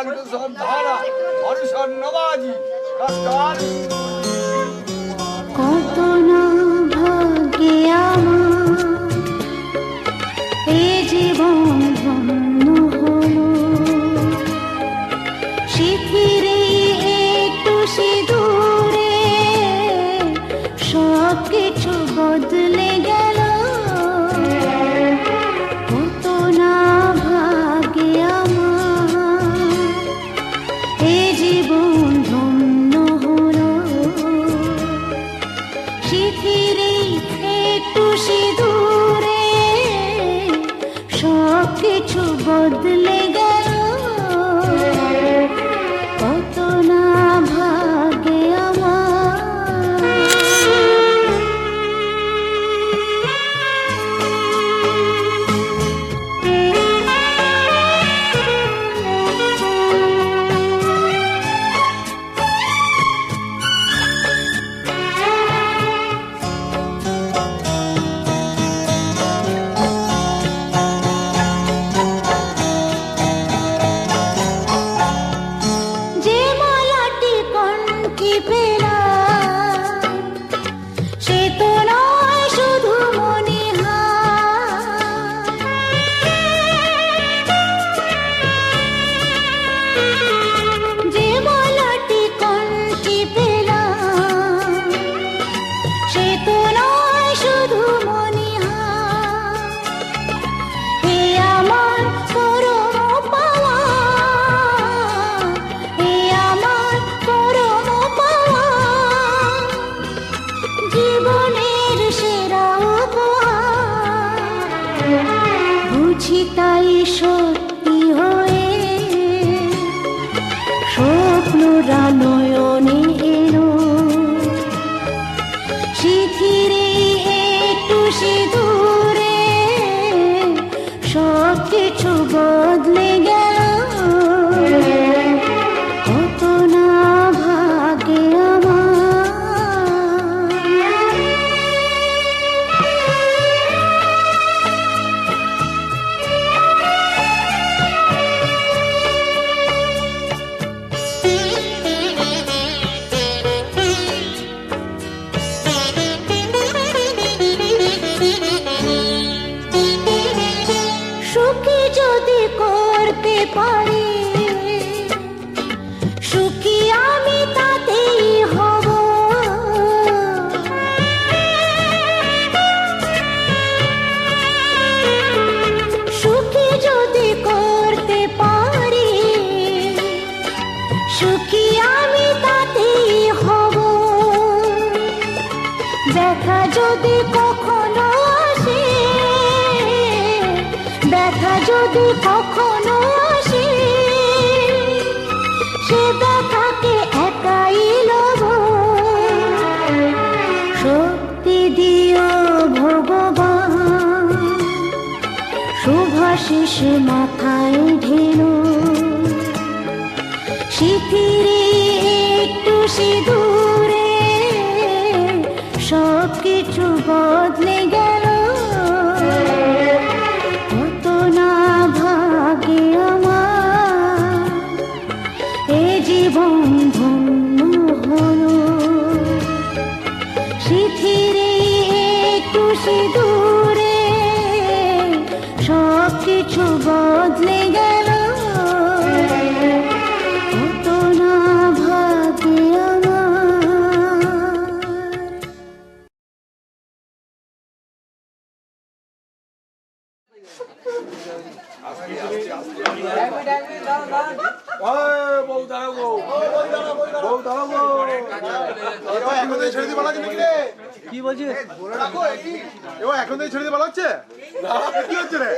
প্রবাহিত সব ধারা হরিশর নবাজি কাস্তার কত না ভাগ্যে আমার এই জীবন ধন্য হলো শিথিরে একটু সিঁদুরে সব কিছু বদলে গেল কত না ভাগ্যে আমার এই জীবন ধন্য হলো শিথিরে একটু সিঁদুরে সব কিছু বদলে গেল কত না ভাগ্যে যে মালাটি কণ্ঠে পেলাম সে তো নয় শুধু মনিহার যে মালাটি কণ্ঠে পেলাম সে তো নয় শুধু মনিহার হে আমার পরম পাওয়া হে আমার পরম পাওয়া জীবনের সেরা উপহার বুঝি তাই সত্যি হয়ে স্বপ্নরা নয়নে এলো শিথিরে একটু সিঁদুরে সব কিছু বদলে গেল কত না ভাগ্যে সুখী যদি করতে পারি সুখী আমি তাতেই হব সুখী যদি করতে পারি সুখী আমি তাতেই হব দেখা যদি কখনো আসে দেখা যদি কখনো আসে সে দেখাকে একাই লব শক্তি দিও ভগবান শুভাশিস মাথায় ঢেলো শিথিরে একটু সিঁদুরে সব কিছু বদলে গেল কত না ভাগ্যে আমার এ জীবন ধন্য হলো শিথিরে একটু সিঁদুরে সব কিছু বদলে গেল কত না ভাগ্যে আমার কি বলছিস এখন থেকে ছেড়ে দিয়ে বলা হচ্ছে কি হচ্ছে রে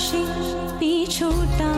পাশে পিছুটা